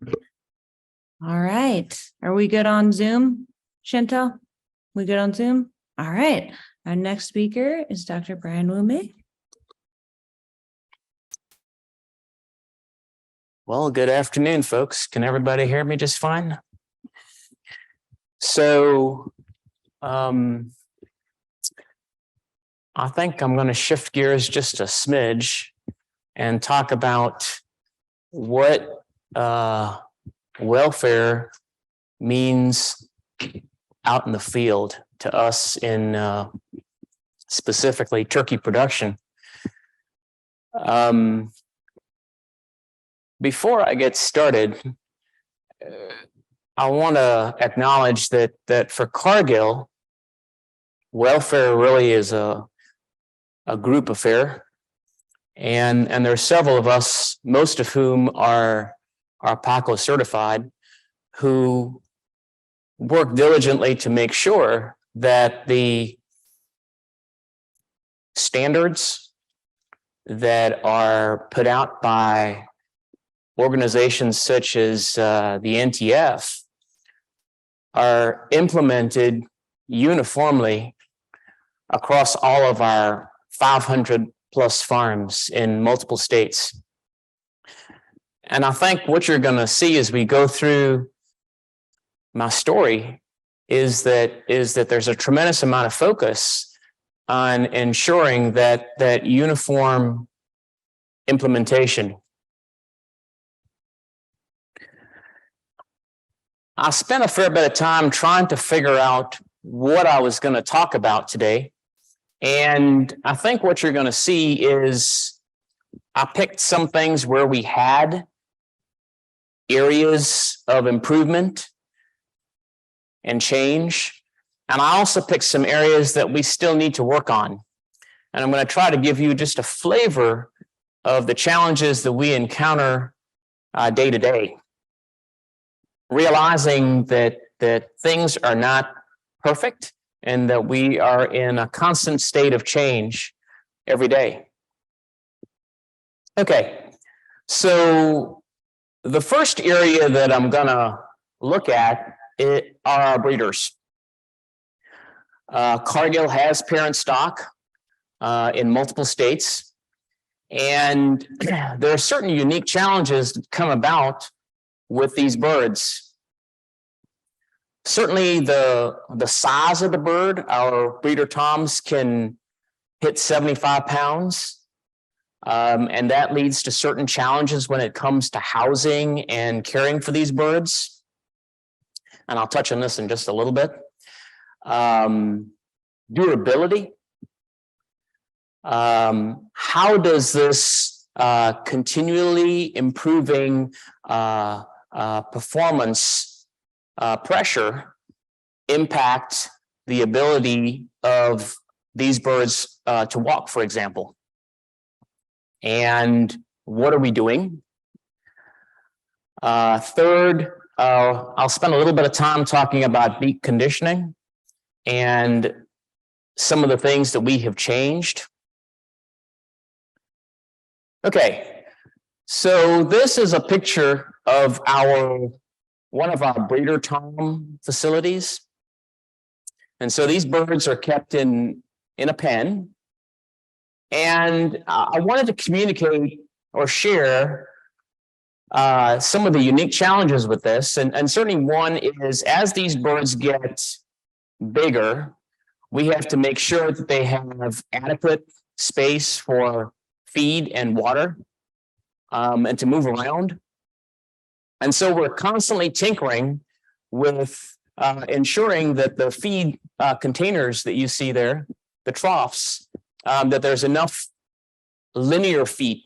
All right. Are we good on Zoom, Chantel? We good on Zoom? All right. Our next speaker is Dr. Brian Wooming. Well, good afternoon, folks. Can everybody hear me just fine? So, I think I'm going to shift gears just a smidge and talk about what welfare means out in the field to us in specifically turkey production. Before I get started, I want to acknowledge that for Cargill, welfare really is a group affair, and there are several of us, most of whom are PACO certified, who work diligently to make sure that the standards that are put out by organizations such as the NTF are implemented uniformly across all of our 500 plus farms in multiple states. And I think what you're going to see as we go through my story is that there's a tremendous amount of focus on ensuring that uniform implementation. I spent a fair bit of time trying to figure out what I was going to talk about today. And I think what you're going to see is I picked some things where we had areas of improvement and change. And I also picked some areas that we still need to work on. And I'm going to try to give you just a flavor of the challenges that we encounter day to day. Realizing that things are not perfect and that we are in a constant state of change every day. Okay, so the first area that I'm going to look at are our breeders. Cargill has parent stock in multiple states, and there are certain unique challenges that come about with these birds. Certainly the size of the bird, our breeder toms can hit 75 pounds. And that leads to certain challenges when it comes to housing and caring for these birds. And I'll touch on this in just a little bit. Durability. How does this continually improving performance pressure impact the ability of these birds to walk, for example? And what are we doing? Third, I'll spend a little bit of time talking about beak conditioning and some of the things that we have changed. Okay, so this is a picture of one of our breeder tom facilities. And so these birds are kept in a pen. And I wanted to communicate or share some of the unique challenges with this. And certainly one is, as these birds get bigger, we have to make sure that they have adequate space for feed and water and to move around. And so we're constantly tinkering with ensuring that the feed containers that you see there, the troughs, that there's enough linear feet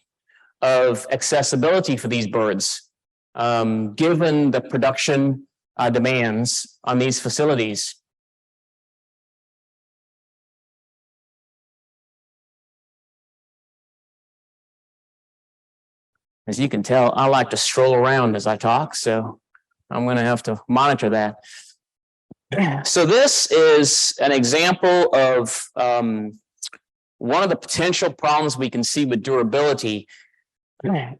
of accessibility for these birds, given the production demands on these facilities. As you can tell, I like to stroll around as I talk, so I'm going to have to monitor that. So this is an example of one of the potential problems we can see with durability.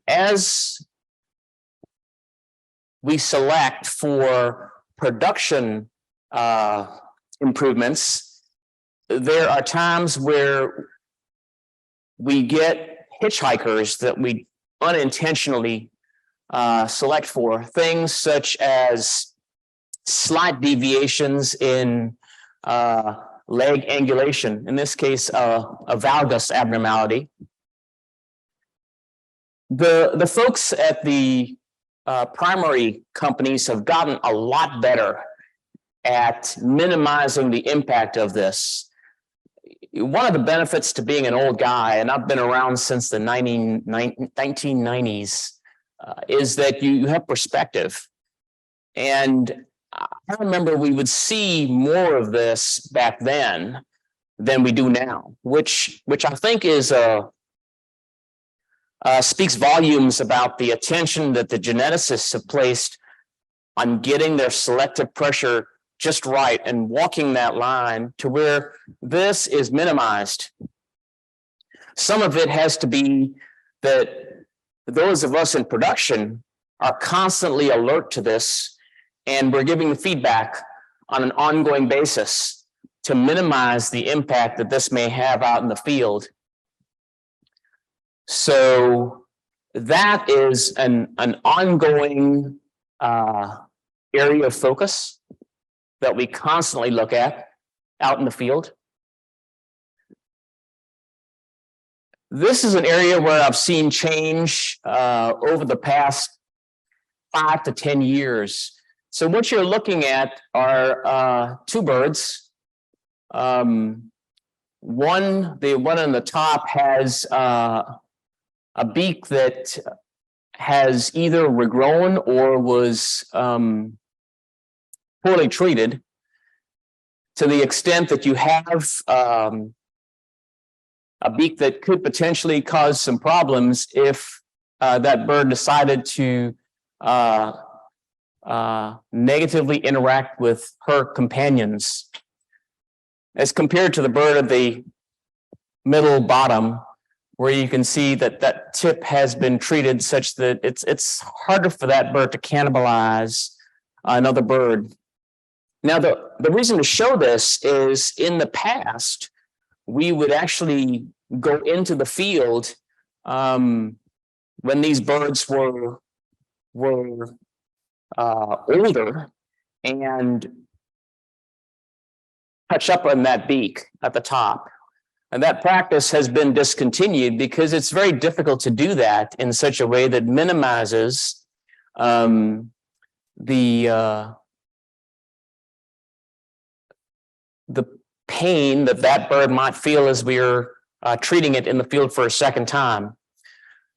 As we select for production improvements, there are times where we get hitchhikers that we unintentionally select for, things such as slight deviations in leg angulation, in this case, a valgus abnormality. The folks at the primary companies have gotten a lot better at minimizing the impact of this. One of the benefits to being an old guy, and I've been around since the 1990s, is that you have perspective. And I remember we would see more of this back then than we do now, which I think is speaks volumes about the attention that the geneticists have placed on getting their selective pressure just right and walking that line to where this is minimized. Some of it has to be that those of us in production are constantly alert to this, and we're giving feedback on an ongoing basis to minimize the impact that this may have out in the field. So that is an ongoing area of focus that we constantly look at out in the field. This is an area where I've seen change over the past 5 to 10 years. So what you're looking at are two birds. The one on the top has a beak that has either regrown or was poorly treated, to the extent that you have a beak that could potentially cause some problems if that bird decided to negatively interact with her companions, as compared to the bird at the middle bottom, where you can see that that tip has been treated such that it's harder for that bird to cannibalize another bird. Now, the reason to show this is, in the past, we would actually go into the field when these birds were older and touch up on that beak at the top. And that practice has been discontinued because it's very difficult to do that in such a way that minimizes the pain that bird might feel as we're treating it in the field for a second time.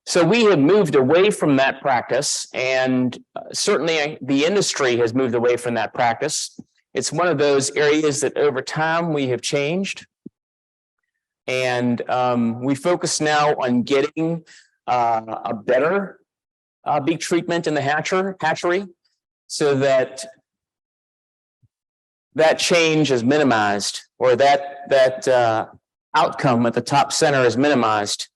So we have moved away from that practice, and certainly the industry has moved away from that practice. It's one of those areas that over time we have changed. And we focus now on getting a better beak treatment in the hatchery, so that change is minimized, or that outcome at the top center is minimized.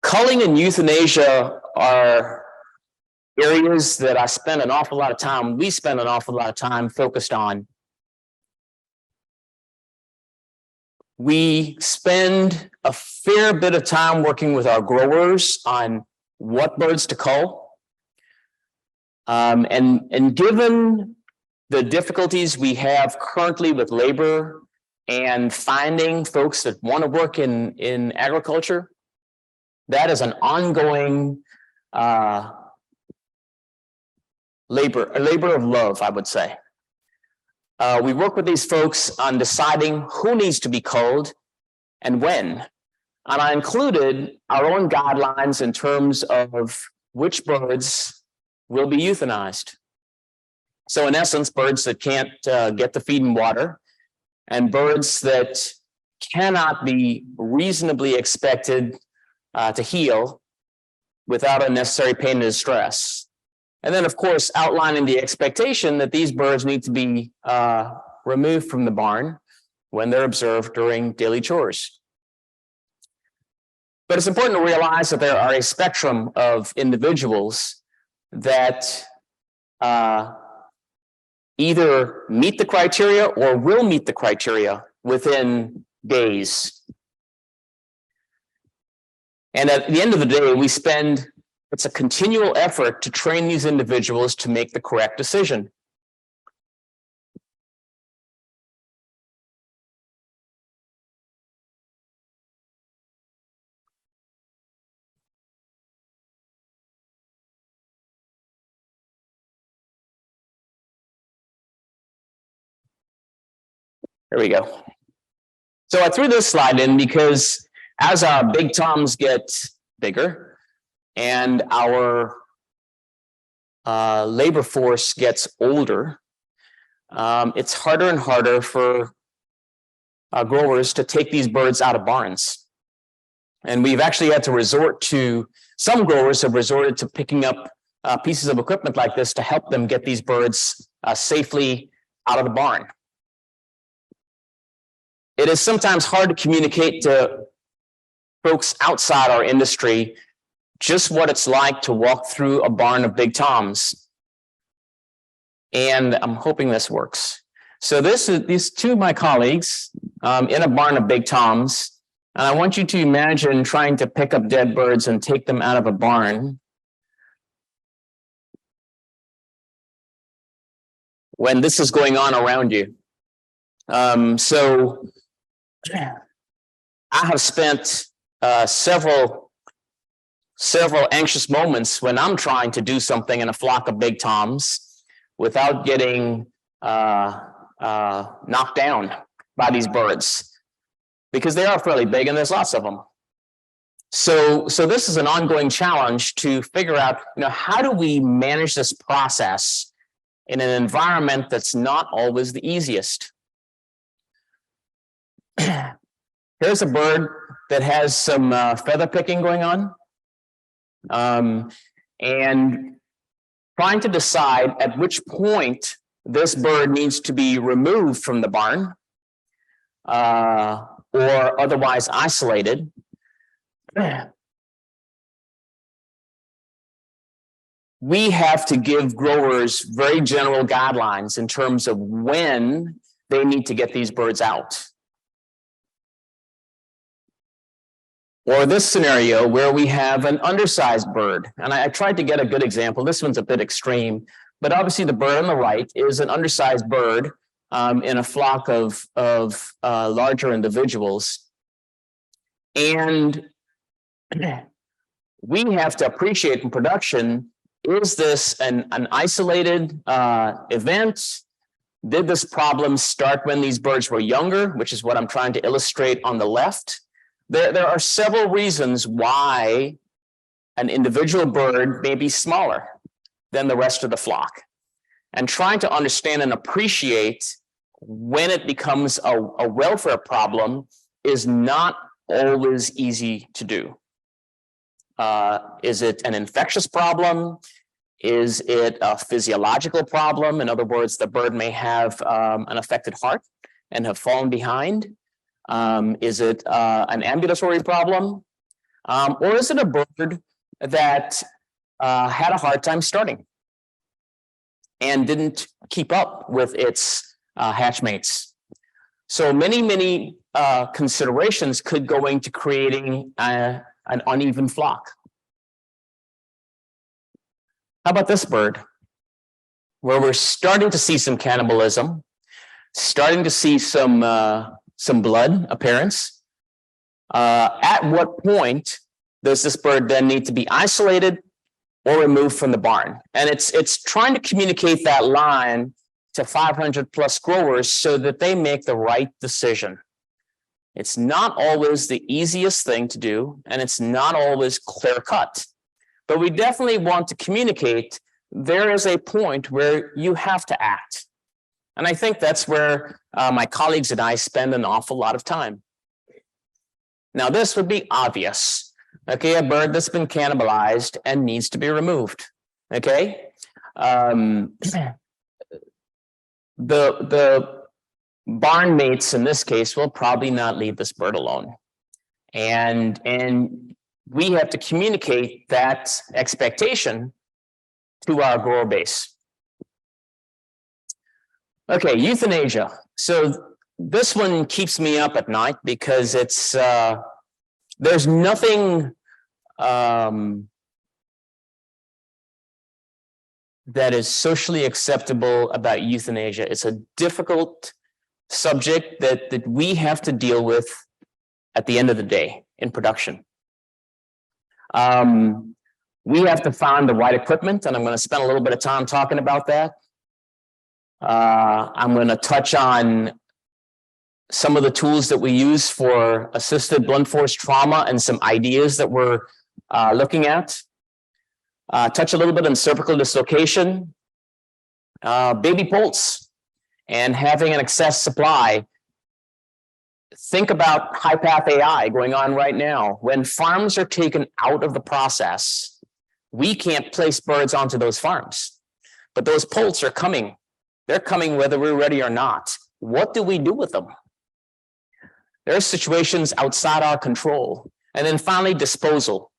Culling and euthanasia are areas that we spend an awful lot of time focused on. We spend a fair bit of time working with our growers on what birds to cull. And given the difficulties we have currently with labor and finding folks that want to work in agriculture, that is an ongoing labor of love, I would say. We work with these folks on deciding who needs to be culled and when. And I included our own guidelines in terms of which birds will be euthanized. So in essence, birds that can't get the feed and water, and birds that cannot be reasonably expected to heal without unnecessary pain and distress. And then, of course, outlining the expectation that these birds need to be removed from the barn when they're observed during daily chores. But it's important to realize that there are a spectrum of individuals that either meet the criteria or will meet the criteria within days. And at the end of the day, it's a continual effort to train these individuals to make the correct decision. There we go. So I threw this slide in because as our big toms get bigger and our labor force gets older, it's harder and harder for growers to take these birds out of barns. And we've actually had to some growers have resorted to picking up pieces of equipment like this to help them get these birds safely out of the barn. It is sometimes hard to communicate to folks outside our industry just what it's like to walk through a barn of big toms. And I'm hoping this works. So these two of my colleagues in a barn of big toms, and I want you to imagine trying to pick up dead birds and take them out of a barn when this is going on around you. So I have spent several anxious moments when I'm trying to do something in a flock of big toms without getting knocked down by these birds, because they are fairly big and there's lots of them. So this is an ongoing challenge to figure out, how do we manage this process in an environment that's not always the easiest. Here's a bird that has some feather picking going on, and trying to decide at which point this bird needs to be removed from the barn or otherwise isolated. We have to give growers very general guidelines in terms of when they need to get these birds out. Or this scenario where we have an undersized bird. And I tried to get a good example. This one's a bit extreme, but obviously the bird on the right is an undersized bird in a flock of larger individuals. And we have to appreciate in production, is this an isolated event? Did this problem start when these birds were younger, which is what I'm trying to illustrate on the left? There are several reasons why an individual bird may be smaller than the rest of the flock. And trying to understand and appreciate when it becomes a welfare problem is not always easy to do. Is it an infectious problem? Is it a physiological problem? In other words, the bird may have an affected heart and have fallen behind. Is it an ambulatory problem? Or is it a bird that had a hard time starting and didn't keep up with its hatchmates? So many considerations could go into creating an uneven flock. How about this bird, where we're starting to see some cannibalism, starting to see some blood appearance? At what point does this bird then need to be isolated or removed from the barn? And it's trying to communicate that line to 500 plus growers so that they make the right decision. It's not always the easiest thing to do, and it's not always clear cut. But we definitely want to communicate there is a point where you have to act. And I think that's where my colleagues and I spend an awful lot of time. Now, this would be obvious. Okay, a bird that's been cannibalized and needs to be removed. Okay, the barn mates in this case will probably not leave this bird alone, and we have to communicate that expectation to our grower base. Okay, euthanasia. So this one keeps me up at night because it's there's nothing that is socially acceptable about euthanasia. It's a difficult subject that we have to deal with at the end of the day in production. We have to find the right equipment, and I'm going to spend a little bit of time talking about that. I'm going to touch on some of the tools that we use for assisted blunt force trauma and some ideas that we're looking at. Touch a little bit on cervical dislocation, baby pulse, and having an excess supply. Think about high path AI going on right now. When farms are taken out of the process, we can't place birds onto those farms, but those poults are coming. They're coming whether we're ready or not. What do we do with them? There are situations outside our control. And then finally, disposal.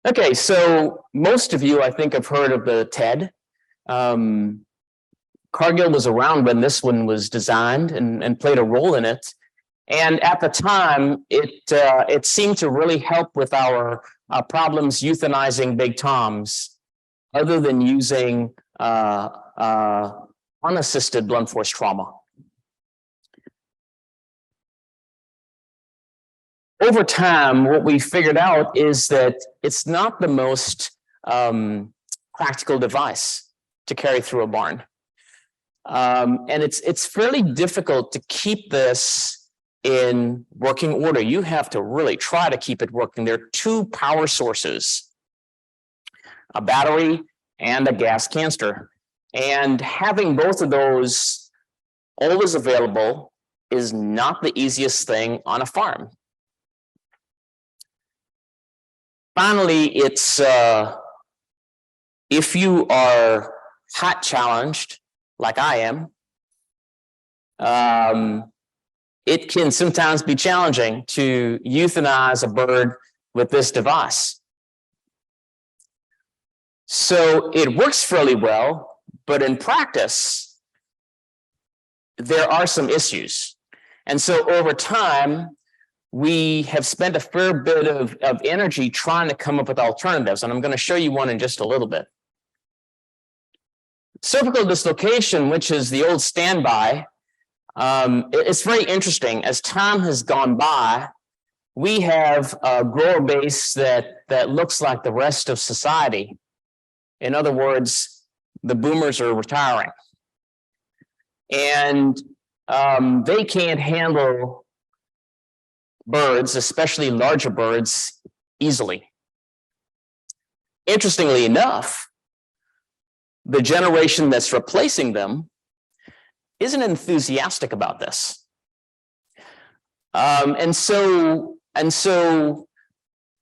Okay, so most of you, I think, have heard of the TED. Cargill was around when this one was designed and played a role in it. And at the time, it seemed to really help with our problems euthanizing big toms, other than using unassisted blunt force trauma. Over time, what we figured out is that it's not the most practical device to carry through a barn. And it's fairly difficult to keep this in working order. You have to really try to keep it working. There are two power sources, a battery and a gas canister. And having both of those always available is not the easiest thing on a farm. Finally, it's if you are hot challenged, like I am, it can sometimes be challenging to euthanize a bird with this device. So it works fairly well, but in practice, there are some issues. And so over time, we have spent a fair bit of energy trying to come up with alternatives, and I'm going to show you one in just a little bit. Cervical dislocation, which is the old standby, it's very interesting. As time has gone by, we have a grower base that looks like the rest of society. In other words, the boomers are retiring. And they can't handle birds, especially larger birds, easily. Interestingly enough, the generation that's replacing them isn't enthusiastic about this. And so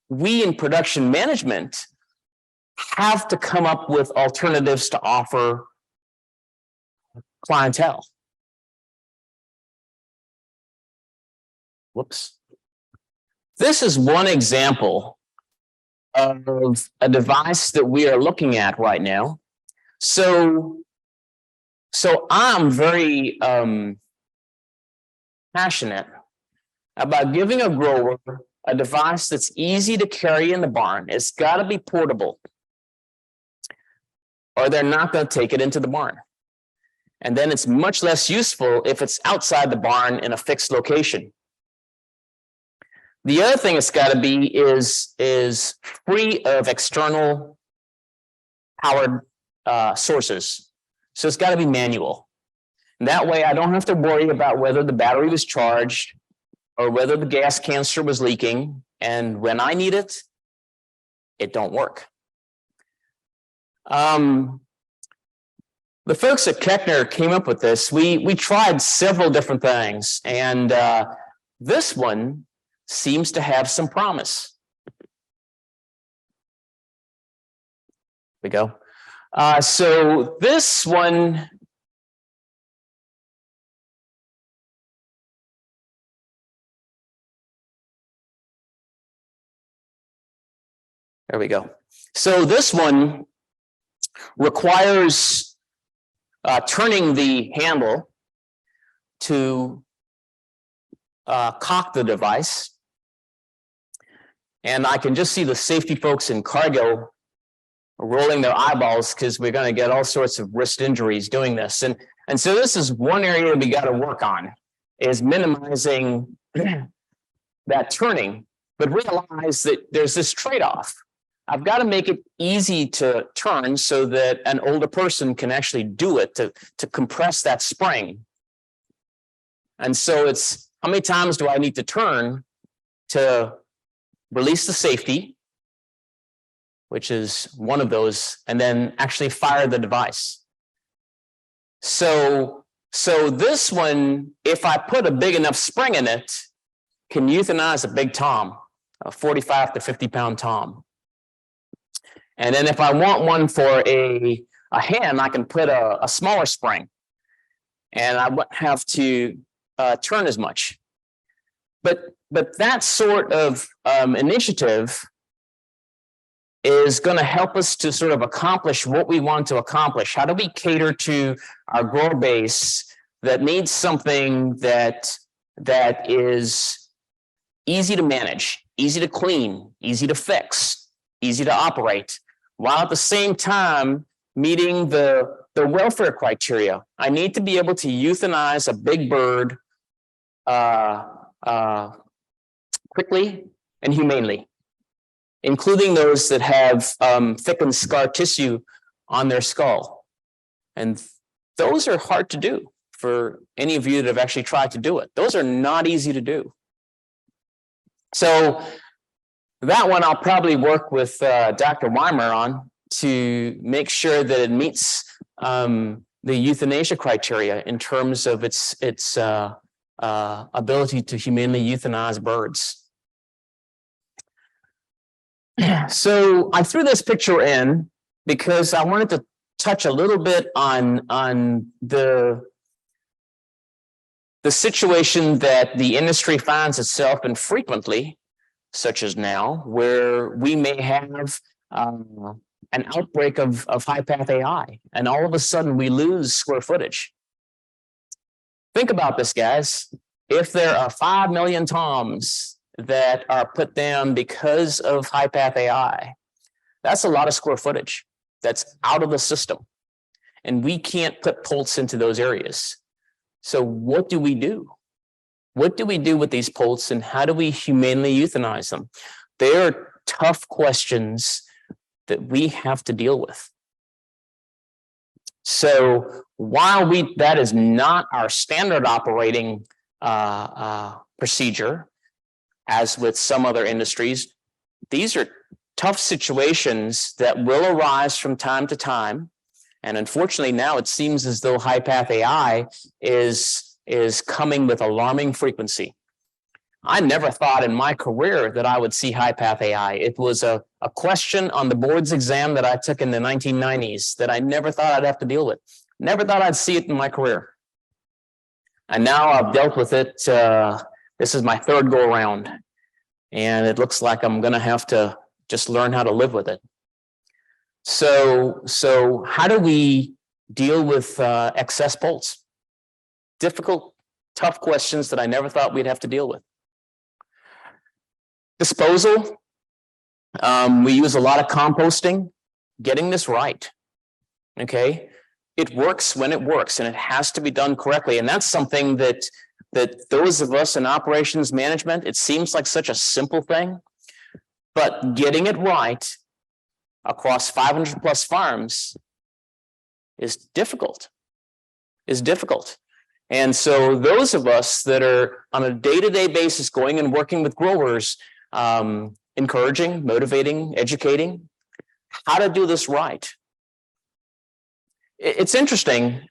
we in production management have to come up with alternatives to offer clientele. Whoops. This is one example of a device that we are looking at right now. So I'm very passionate about giving a grower a device that's easy to carry in the barn. It's got to be portable, or they're not going to take it into the barn. And then it's much less useful if it's outside the barn in a fixed location. The other thing it's got to be is free of external powered sources. So it's got to be manual. And that way I don't have to worry about whether the battery was charged or whether the gas canister was leaking. And when I need it, it don't work. The folks at Keckner came up with this. We tried several different things, and this one seems to have some promise. Here we go. So this one, There we go. So this one requires turning the handle to cock the device. And I can just see the safety folks in Cargill rolling their eyeballs because we're going to get all sorts of wrist injuries doing this. And so this is one area we got to work on, is minimizing that turning, but realize that there's this trade-off. I've got to make it easy to turn so that an older person can actually do it, to compress that spring. And so it's, how many times do I need to turn to release the safety, which is one of those, and then actually fire the device. So this one, if I put a big enough spring in it, can euthanize a big tom, a 45 to 50 pound tom. And then if I want one for a hen, I can put a smaller spring, and I wouldn't have to turn as much. But that sort of initiative is going to help us to sort of accomplish what we want to accomplish. How do we cater to our grower base that needs something that is easy to manage, easy to clean, easy to fix, easy to operate, while at the same time meeting the welfare criteria? I need to be able to euthanize a big bird quickly and humanely, including those that have thickened scar tissue on their skull. And those are hard to do for any of you that have actually tried to do it. Those are not easy to do. So that one I'll probably work with Dr. Weimer on to make sure that it meets the euthanasia criteria in terms of its ability to humanely euthanize birds. So I threw this picture in because I wanted to touch a little bit on the situation that the industry finds itself in frequently, such as now, where we may have an outbreak of high-path AI, and all of a sudden we lose square footage. Think about this, guys. If there are 5 million toms that are put down because of high-path AI, that's a lot of square footage that's out of the system. And we can't put poults into those areas. So what do we do? What do we do with these poults, and how do we humanely euthanize them? They are tough questions that we have to deal with. So while that is not our standard operating procedure, as with some other industries, these are tough situations that will arise from time to time. And unfortunately, now it seems as though high-path AI is coming with alarming frequency. I never thought in my career that I would see high-path AI. It was a question on the board's exam that I took in the 1990s that I never thought I'd have to deal with. Never thought I'd see it in my career. And now I've dealt with it. This is my third go around, and it looks like I'm going to have to just learn how to live with it. So how do we deal with excess poults? Difficult, tough questions that I never thought we'd have to deal with. Disposal. We use a lot of composting. Getting this right. Okay. It works when it works, and it has to be done correctly. And that's something that those of us in operations management, it seems like such a simple thing, but getting it right across 500 plus farms is difficult. And so those of us that are on a day-to-day basis going and working with growers, encouraging, motivating, educating, how to do this right. It's interesting.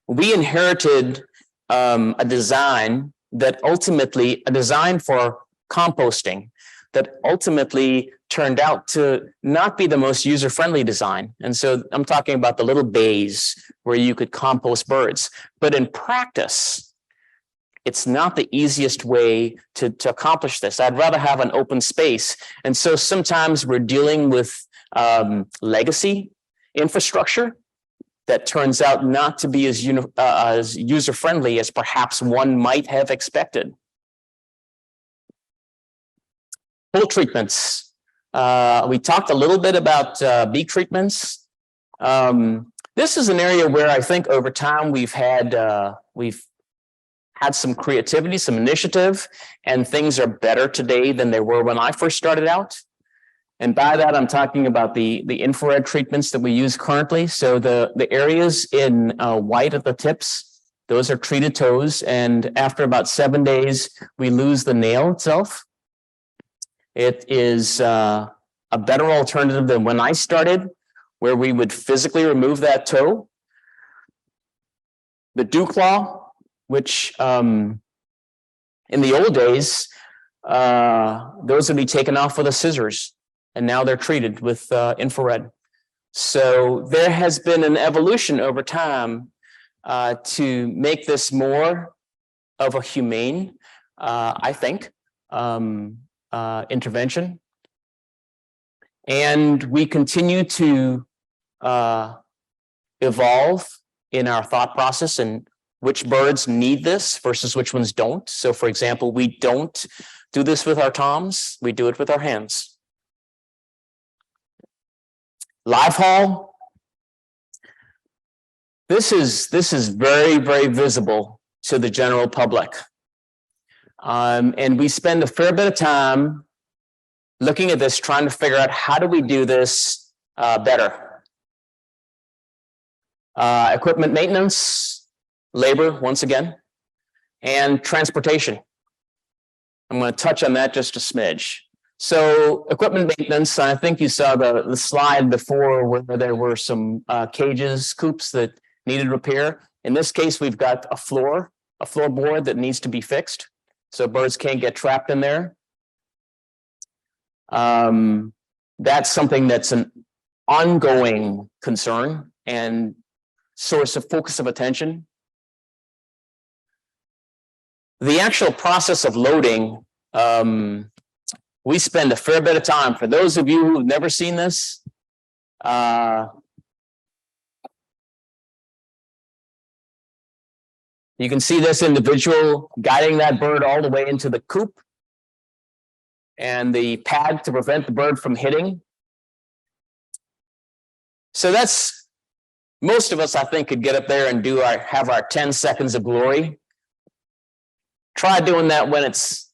We inherited a design for composting that ultimately turned out to not be the most user-friendly design. And so I'm talking about the little bays where you could compost birds. But in practice, it's not the easiest way to accomplish this. I'd rather have an open space. And so sometimes we're dealing with legacy infrastructure that turns out not to be as user-friendly as perhaps one might have expected. Pool treatments. We talked a little bit about bee treatments. This is an area where I think over time we've had some creativity, some initiative, and things are better today than they were when I first started out. And by that, I'm talking about the infrared treatments that we use currently. So the areas in white at the tips, those are treated toes. And after about 7 days, we lose the nail itself. It is a better alternative than when I started, where we would physically remove that toe. The dew claw, which in the old days, those would be taken off with a scissors, and now they're treated with infrared. So there has been an evolution over time to make this more of a humane, I think, intervention. And we continue to evolve in our thought process and which birds need this versus which ones don't. So for example, we don't do this with our toms, we do it with our hands. Live haul. This is very, very visible to the general public. And we spend a fair bit of time looking at this, trying to figure out how do we do this better. Equipment maintenance, labor, once again, and transportation. I'm going to touch on that just a smidge. So equipment maintenance, I think you saw the slide before where there were some cages, coops that needed repair. In this case, we've got a floorboard that needs to be fixed, so birds can't get trapped in there. That's something that's an ongoing concern and source of focus of attention. The actual process of loading, we spend a fair bit of time. For those of you who've never seen this, you can see this individual guiding that bird all the way into the coop and the pad to prevent the bird from hitting. So that's, most of us, I think, could get up there and have our 10 seconds of glory. Try doing that when it's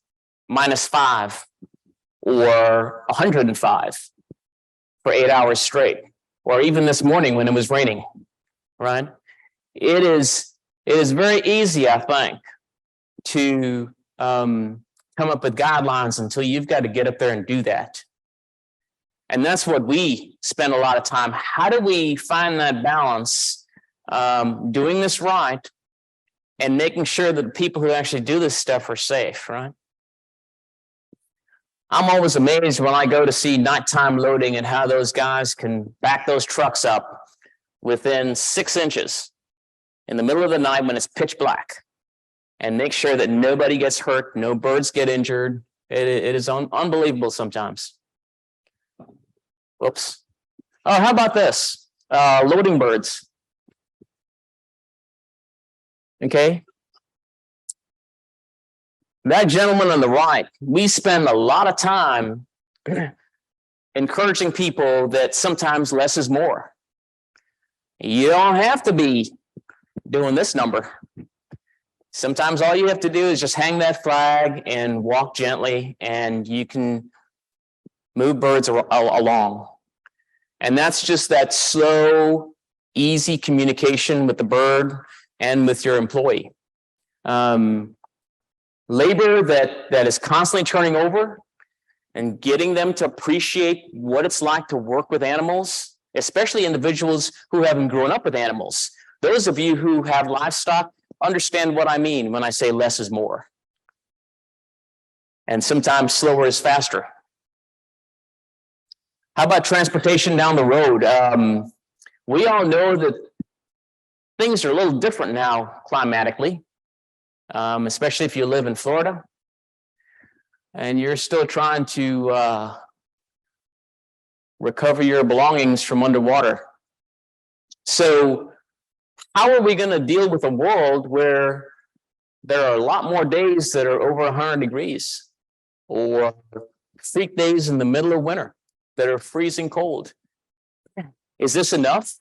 -5 or 105 for 8 hours straight, or even this morning when it was raining, right? It is very easy, I think, to come up with guidelines until you've got to get up there and do that. And that's what we spend a lot of time. How do we find that balance, doing this right and making sure that the people who actually do this stuff are safe, right? I'm always amazed when I go to see nighttime loading and how those guys can back those trucks up within 6 inches in the middle of the night when it's pitch black and make sure that nobody gets hurt, no birds get injured. It is unbelievable sometimes. Whoops. Oh, how about this? Loading birds. Okay. That gentleman on the right, we spend a lot of time encouraging people that sometimes less is more. You don't have to be doing this number. Sometimes all you have to do is just hang that flag and walk gently, and you can move birds along. And that's just that slow, easy communication with the bird and with your employee. Labor that is constantly turning over and getting them to appreciate what it's like to work with animals, especially individuals who haven't grown up with animals. Those of you who have livestock understand what I mean when I say less is more. And sometimes slower is faster. How about transportation down the road? We all know that things are a little different now climatically. especially if you live in Florida and you're still trying to recover your belongings from underwater. So how are we going to deal with a world where there are a lot more days that are over 100 degrees, or freak days in the middle of winter that are freezing cold? Is this enough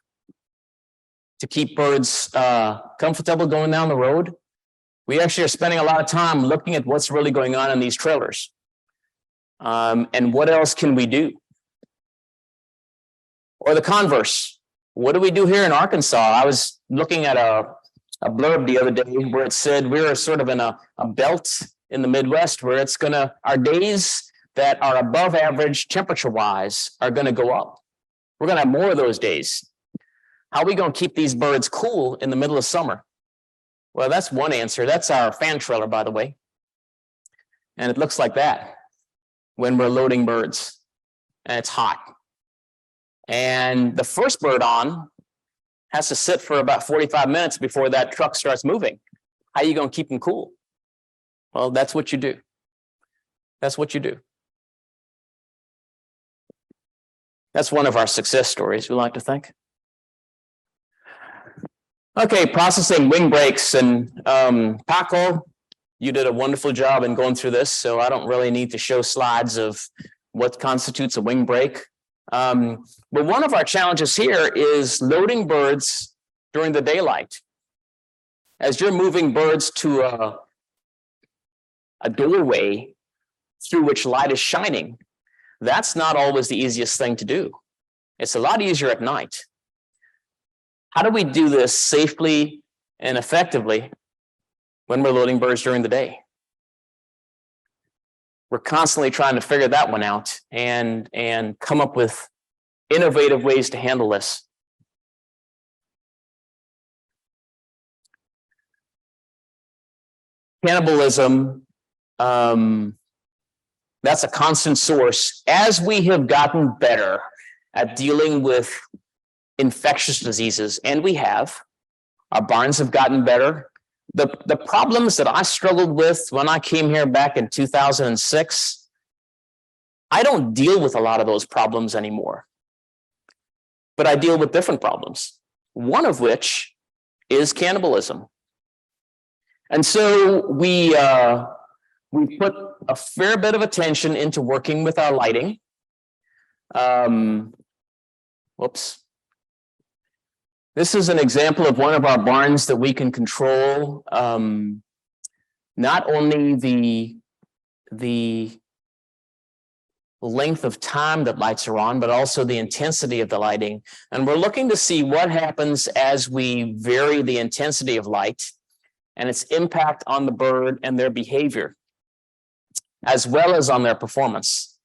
to keep birds comfortable going down the road? We actually are spending a lot of time looking at what's really going on in these trailers. And what else can we do? Or the converse, what do we do here in Arkansas? I was looking at a blurb the other day where it said we're sort of in a belt in the Midwest where it's gonna, our days that are above average temperature-wise are gonna go up. We're gonna have more of those days. How are we gonna keep these birds cool in the middle of summer? Well, that's one answer. That's our fan trailer, by the way. And it looks like that when we're loading birds and it's hot. And the first bird on has to sit for about 45 minutes before that truck starts moving. How are you going to keep them cool? Well, that's what you do. That's what you do. That's one of our success stories, we like to think. Okay, processing wing breaks. And Paco, you did a wonderful job in going through this, so I don't really need to show slides of what constitutes a wing break. But one of our challenges here is loading birds during the daylight. As you're moving birds to a doorway through which light is shining, that's not always the easiest thing to do. It's a lot easier at night. How do we do this safely and effectively when we're loading birds during the day? We're constantly trying to figure that one out and come up with innovative ways to handle this. Cannibalism, that's a constant source. As we have gotten better at dealing with infectious diseases, and we have, our barns have gotten better. The problems that I struggled with when I came here back in 2006, I don't deal with a lot of those problems anymore. But I deal with different problems, one of which is cannibalism. And so we put a fair bit of attention into working with our lighting. Whoops. This is an example of one of our barns that we can control, not only the length of time that lights are on, but also the intensity of the lighting. And we're looking to see what happens as we vary the intensity of light and its impact on the bird and their behavior, as well as on their performance.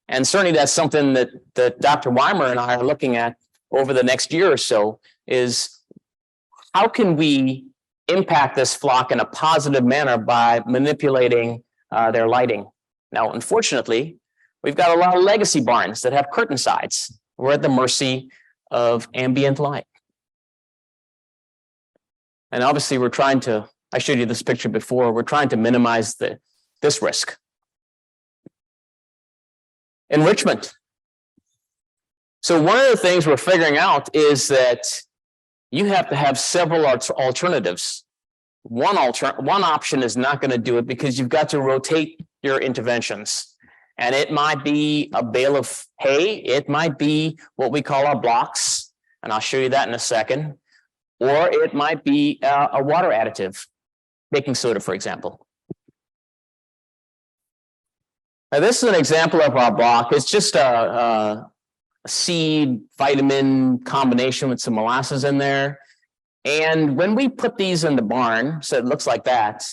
And certainly that's something that Dr. Weimer and I are looking at over the next year or so, is how can we impact this flock in a positive manner by manipulating their lighting. Now, unfortunately, we've got a lot of legacy barns that have curtain sides. We're at the mercy of ambient light. And obviously we're trying to, I showed you this picture before, we're trying to minimize this risk. Enrichment. So one of the things we're figuring out is that you have to have several alternatives. One option is not going to do it because you've got to rotate your interventions. And it might be a bale of hay. It might be what we call our blocks. And I'll show you that in a second. Or it might be a water additive, baking soda, for example. Now, this is an example of our block. It's just a seed vitamin combination with some molasses in there. And when we put these in the barn, so it looks like that,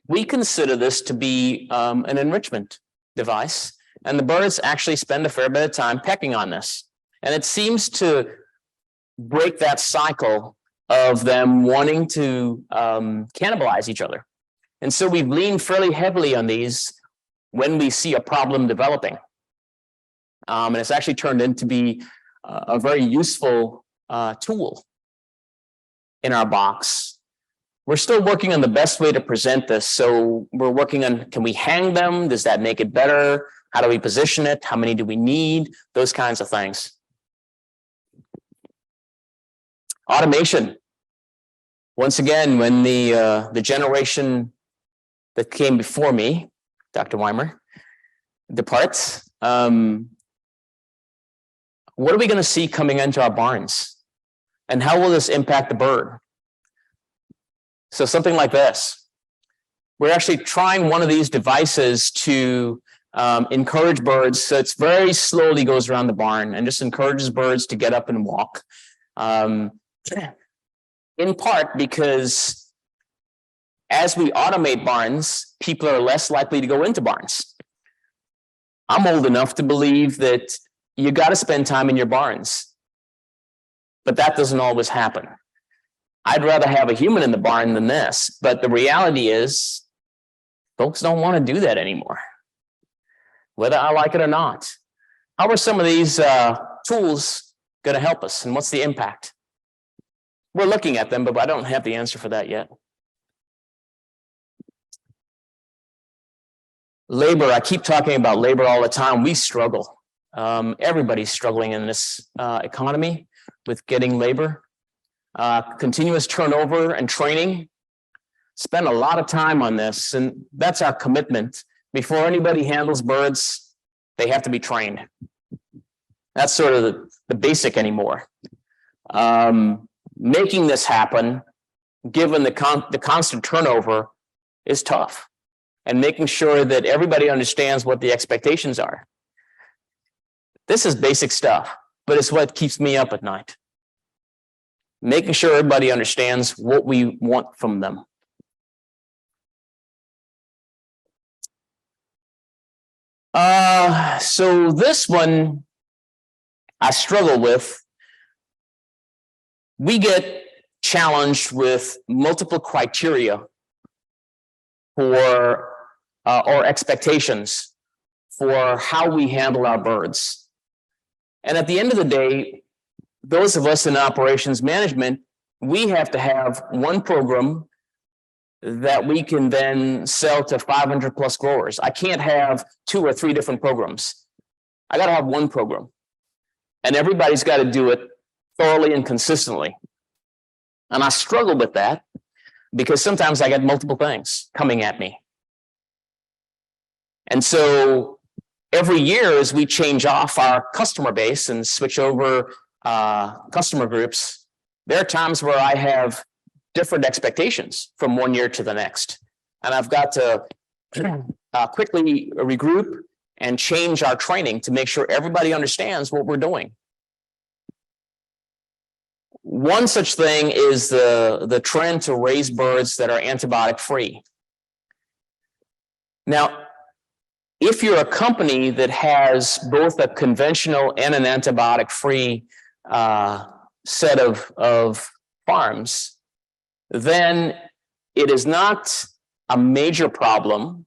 we consider this to be an enrichment device. And the birds actually spend a fair bit of time pecking on this. And it seems to break that cycle of them wanting to cannibalize each other. And so we've leaned fairly heavily on these when we see a problem developing. And it's actually turned into be a very useful tool in our box We're still working on the best way to present this. So we're working on, can we hang them? Does that make it better? How do we position it? How many do we need? Those kinds of things. Automation. Once again, when the generation that came before me, Dr. Weimer, departs, what are we going to see coming into our barns? And how will this impact the bird? So something like this. We're actually trying one of these devices to encourage birds. So it's very slowly goes around the barn and just encourages birds to get up and walk. In part because as we automate barns, people are less likely to go into barns. I'm old enough to believe that you got to spend time in your barns, but that doesn't always happen. I'd rather have a human in the barn than this, but the reality is folks don't want to do that anymore, whether I like it or not. How are some of these tools going to help us, and what's the impact? We're looking at them, but I don't have the answer for that yet. Labor, I keep talking about labor all the time. We struggle. Everybody's struggling in this economy with getting labor. Continuous turnover and training. Spend a lot of time on this, and that's our commitment. Before anybody handles birds, they have to be trained. That's sort of the basic anymore. Making this happen, given the constant turnover, is tough. And making sure that everybody understands what the expectations are. This is basic stuff, but it's what keeps me up at night. Making sure everybody understands what we want from them. So this one I struggle with. We get challenged with multiple criteria for or expectations for how we handle our birds. And at the end of the day, those of us in operations management, we have to have one program that we can then sell to 500 plus growers. I can't have 2 or 3 different programs. I got to have one program, and everybody's got to do it thoroughly and consistently. And I struggle with that because sometimes I get multiple things coming at me. And so every year as we change off our customer base and switch over customer groups, there are times where I have different expectations from one year to the next. And I've got to quickly regroup and change our training to make sure everybody understands what we're doing. One such thing is the trend to raise birds that are antibiotic free. Now, if you're a company that has both a conventional and an antibiotic free set of farms, then it is not a major problem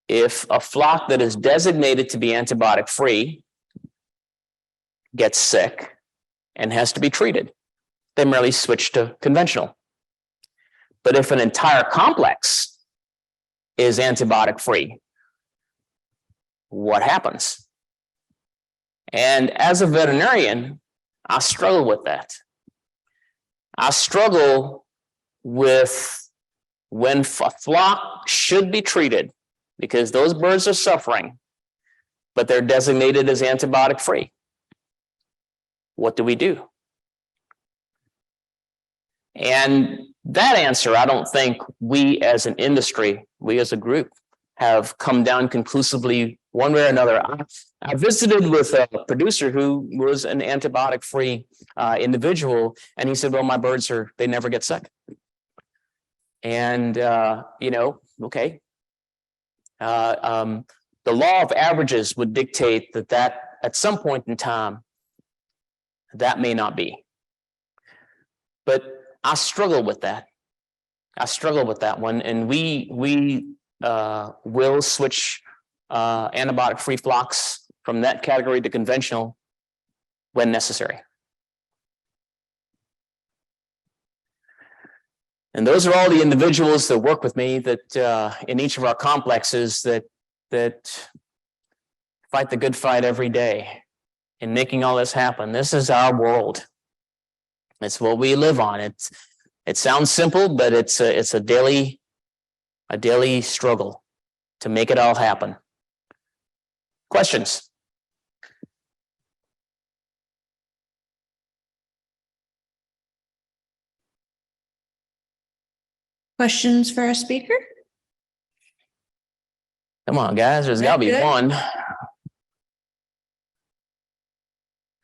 if a flock that is designated to be antibiotic free gets sick and has to be treated. They merely switch to conventional. But if an entire complex is antibiotic free, what happens? And as a veterinarian, I struggle with that. I struggle with when a flock should be treated because those birds are suffering, but they're designated as antibiotic free. What do we do? And that answer, I don't think we as an industry, we as a group, have come down conclusively one way or another. I visited with a producer who was an antibiotic-free individual, and he said, well, my birds they never get sick. And, okay. The law of averages would dictate that at some point in time, that may not be. But I struggle with that. I struggle with that one, and we will switch antibiotic-free flocks from that category to conventional when necessary. And those are all the individuals that work with me that in each of our complexes that fight the good fight every day in making all this happen. This is our world. It's what we live on. It sounds simple, but it's a daily struggle to make it all happen. Questions? Questions for our speaker? Come on, guys. There's got to be Good. one. I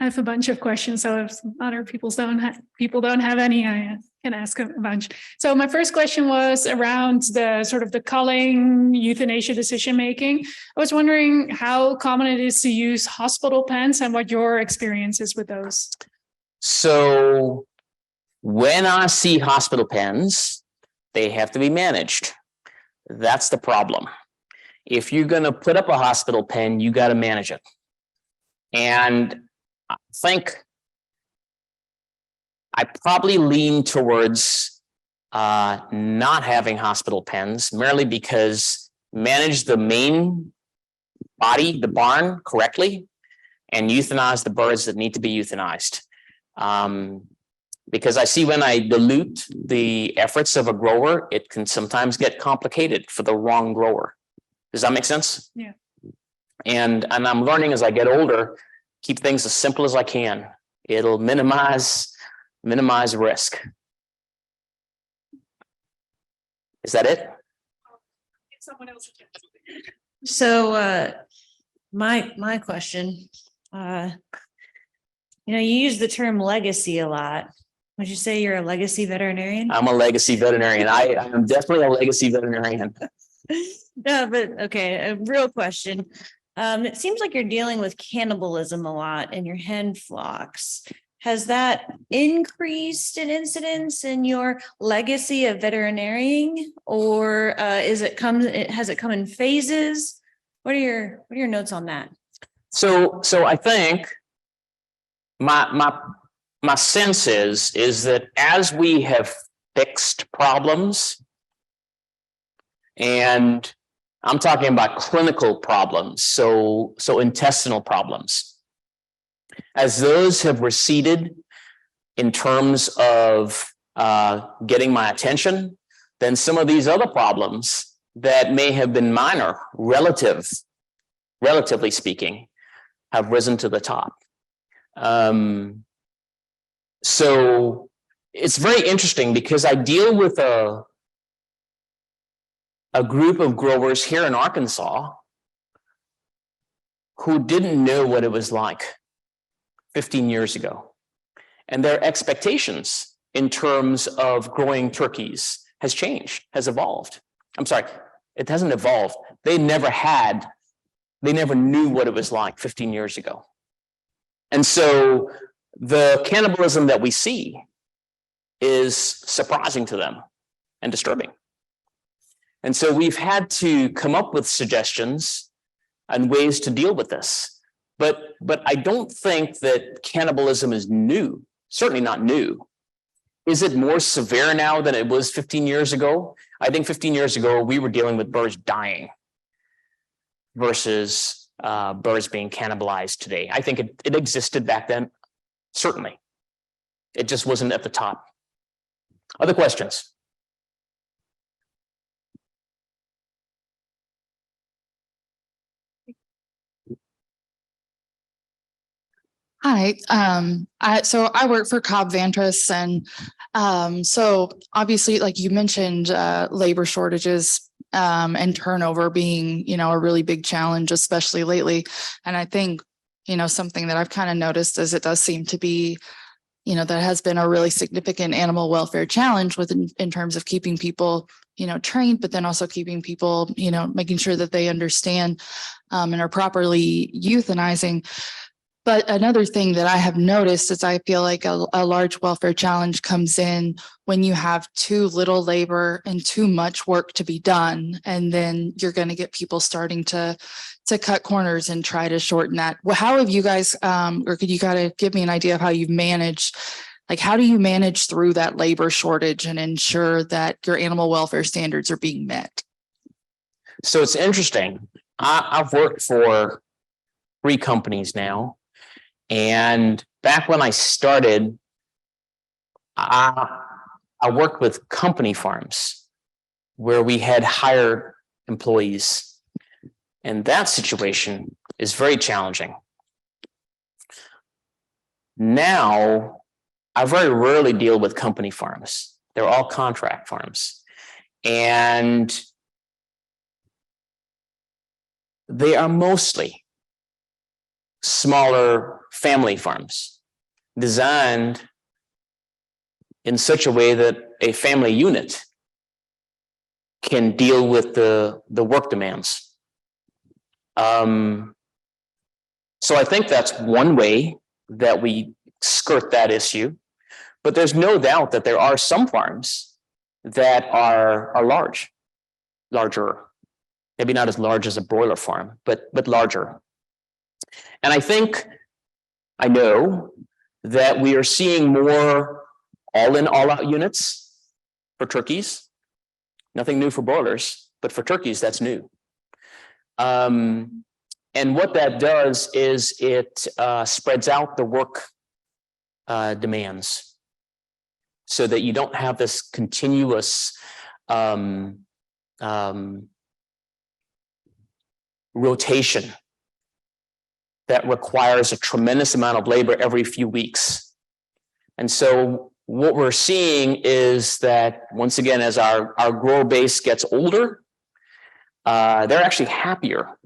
have a bunch of questions, so if other people don't have any, I can ask a bunch. So my first question was around the sort of the culling euthanasia decision making. I was wondering how common it is to use hospital pens and what your experience is with those. So when I see hospital pens, they have to be managed. That's the problem. If you're going to put up a hospital pen, you got to manage it. And I think I probably lean towards not having hospital pens, merely because manage the main body, the barn, correctly, and euthanize the birds that need to be euthanized. Because I see when I dilute the efforts of a grower, it can sometimes get complicated for the wrong grower. Does that make sense? Yeah. And I'm learning as I get older, keep things as simple as I can. It'll minimize risk. Is that it? Someone else. So my question, you use the term legacy a lot. Would you say you're a legacy veterinarian? I'm a legacy veterinarian. I am definitely a legacy veterinarian. No, but okay, a real question. It seems like you're dealing with cannibalism a lot in your hen flocks. Has that increased in incidence in your legacy of veterinarianing, or has it come in phases? What are your notes on that? So I think my sense is that as we have fixed problems, and I'm talking about clinical problems, so intestinal problems, as those have receded in terms of getting my attention, then some of these other problems that may have been minor, relatively speaking, have risen to the top. So it's very interesting because I deal with a group of growers here in Arkansas who didn't know what it was like 15 years ago. And their expectations in terms of growing turkeys has changed, has evolved. I'm sorry, it hasn't evolved. They never knew what it was like 15 years ago. And so the cannibalism that we see is surprising to them and disturbing. And so we've had to come up with suggestions and ways to deal with this. But I don't think that cannibalism is new, certainly not new. Is it more severe now than it was 15 years ago? I think 15 years ago, we were dealing with birds dying versus birds being cannibalized today. I think it existed back then, certainly. It just wasn't at the top. Other questions? Hi, so I work for Cobb Vantress, and so obviously, like you mentioned, labor shortages and turnover being, a really big challenge, especially lately. And I think, something that I've kind of noticed is it does seem to be, that has been a really significant animal welfare challenge in terms of keeping people, trained, but then also keeping people, making sure that they understand and are properly euthanizing. But another thing that I have noticed is I feel like a large welfare challenge comes in when you have too little labor and too much work to be done. And then you're going to get people starting to cut corners and try to shorten that. Well, how have you guys, or could you kind of give me an idea of how you've managed Like, how do you manage through that labor shortage and ensure that your animal welfare standards are being met? So it's interesting. I've worked for 3 companies now. And back when I started, I worked with company farms where we had hired employees. And that situation is very challenging. Now, I very rarely deal with company farms. They're all contract farms. And they are mostly smaller family farms designed in such a way that a family unit can deal with the work demands. So I think that's one way that we skirt that issue, but there's no doubt that there are some farms that are larger, maybe not as large as a broiler farm, but larger. And I know that we are seeing more all-in, all-out units for turkeys. Nothing new for broilers, but for turkeys, that's new. And what that does is it spreads out the work demands so that you don't have this continuous rotation that requires a tremendous amount of labor every few weeks. And so what we're seeing is that, once again, as our grower base gets older, they're actually happier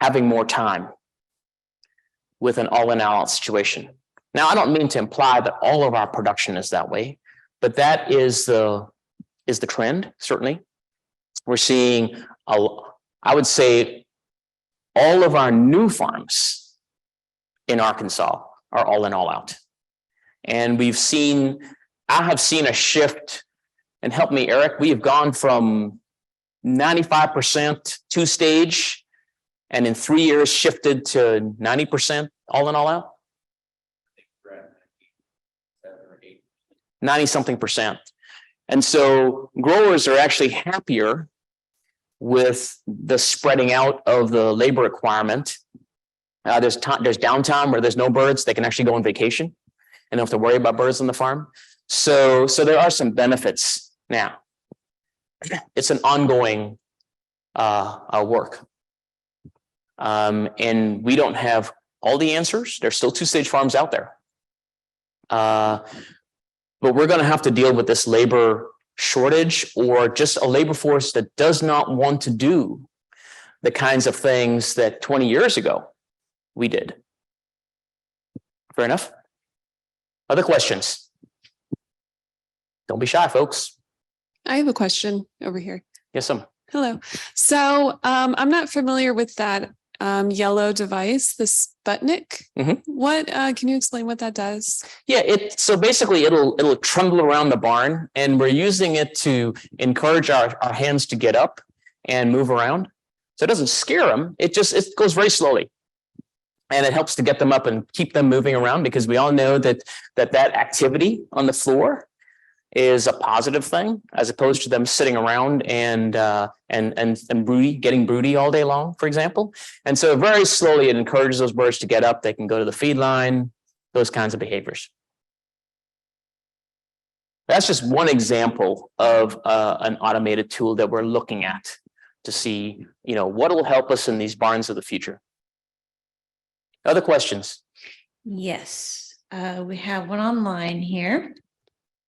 having more time with an all-in, all-out situation. Now, I don't mean to imply that all of our production is that way, but that is the trend, certainly. We're seeing, I would say, all of our new farms in Arkansas are all in, all out. And I have seen a shift, and help me, Eric, we have gone from 95% two-stage, and in 3 years shifted to 90% all in, all out. 90-something%. And so growers are actually happier with the spreading out of the labor requirement. There's downtime where there's no birds. They can actually go on vacation and don't have to worry about birds on the farm. So there are some benefits. Now, it's an ongoing work. And we don't have all the answers. There's still two-stage farms out there. But we're going to have to deal with this labor shortage, or just a labor force that does not want to do the kinds of things that 20 years ago we did. Fair enough? Other questions? Don't be shy, folks. I have a question over here. Yes, ma'am. Hello. So I'm not familiar with that yellow device, the Sputnik. Mhm. What can you explain what that does? Yeah, so basically it'll trundle around the barn, and we're using it to encourage our hens to get up and move around. So it doesn't scare them. It goes very slowly. And it helps to get them up and keep them moving around, because we all know that activity on the floor is a positive thing, as opposed to them sitting around and getting broody all day long, for example. And so very slowly it encourages those birds to get up. They can go to the feed line, those kinds of behaviors. That's just one example of an automated tool that we're looking at to see, what will help us in these barns of the future. Other questions? Yes, we have one online here.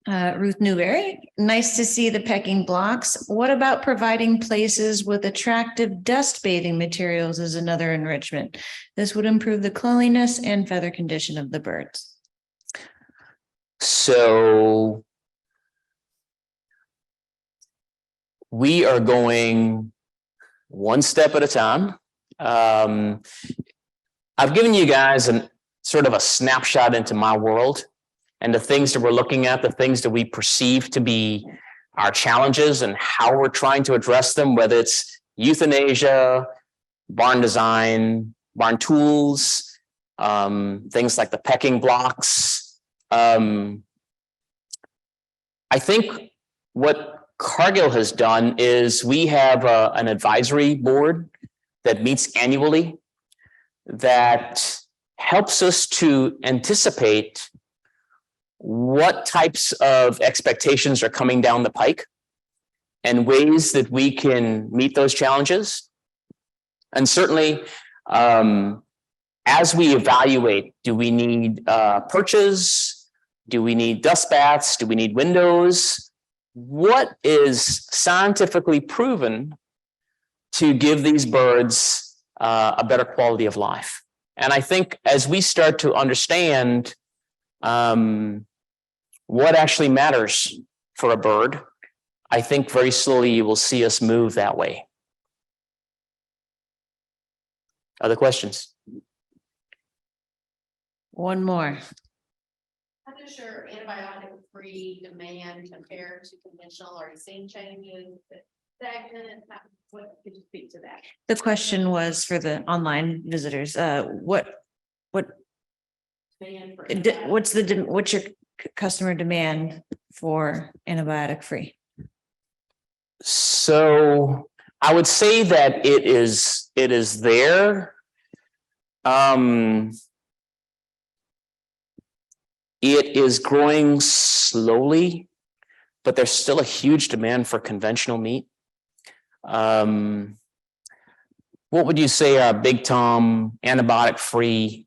Ruth Newberry, nice to see the pecking blocks. What about providing places with attractive dust bathing materials as another enrichment? This would improve the cleanliness and feather condition of the birds. So we are going one step at a time. I've given you guys sort of a snapshot into my world and the things that we're looking at, the things that we perceive to be our challenges and how we're trying to address them, whether it's euthanasia, barn design, barn tools, things like the pecking blocks, I think what Cargill has done is we have an advisory board that meets annually that helps us to anticipate what types of expectations are coming down the pike and ways that we can meet those challenges. And certainly, as we evaluate, do we need perches? Do we need dust baths? Do we need windows? What is scientifically proven to give these birds a better quality of life? And I think as we start to understand what actually matters for a bird, I think very slowly you will see us move that way. Other questions? One more. How does your antibiotic-free demand compare to conventional? Are you seeing changes? Stagnant? What could you speak to that? The question was for the online visitors, what's Demand for what's your customer demand for antibiotic free? So I would say that it is there. It is growing slowly, but there's still a huge demand for conventional meat. What would you say our Big Tom antibiotic-free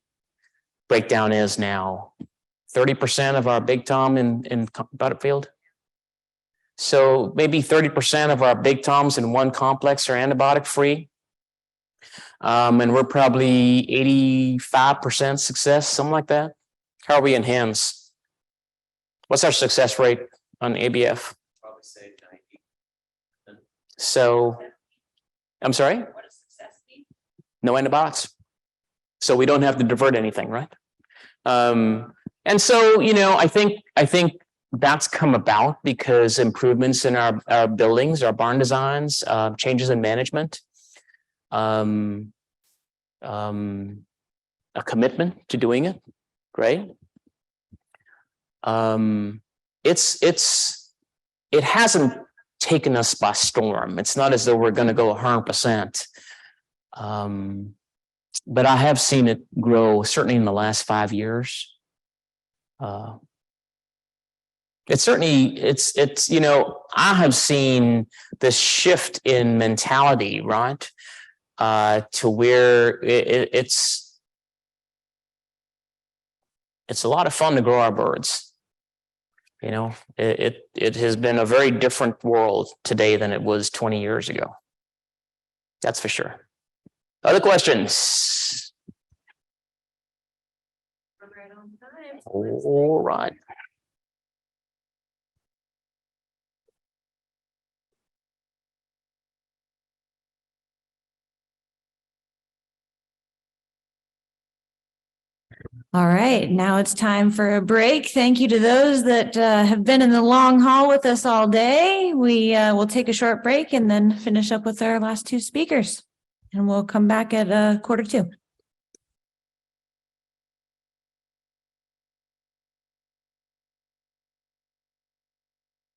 breakdown is now? 30% of our Big Tom in Butterfield? So maybe 30% of our Big Toms in one complex are antibiotic-free. And we're probably 85% success, something like that. How are we in hens? What's our success rate on ABF? Probably say 90. So, I'm sorry? what does success mean? No antibiotics. So we don't have to divert anything, right? And so, I think that's come about because improvements in our buildings, our barn designs, changes in management, a commitment to doing it, right? It hasn't taken us by storm. It's not as though we're going to go 100%. But I have seen it grow certainly in the last 5 years. It's I have seen this shift in mentality, right? To where it's a lot of fun to grow our birds. It has been a very different world today than it was 20 years ago. That's for sure. Other questions? Right on time. All right. All right, now it's time for a break. Thank you to those that have been in the long haul with us all day. We will take a short break and then finish up with our last two speakers. And we'll come back at 1:45.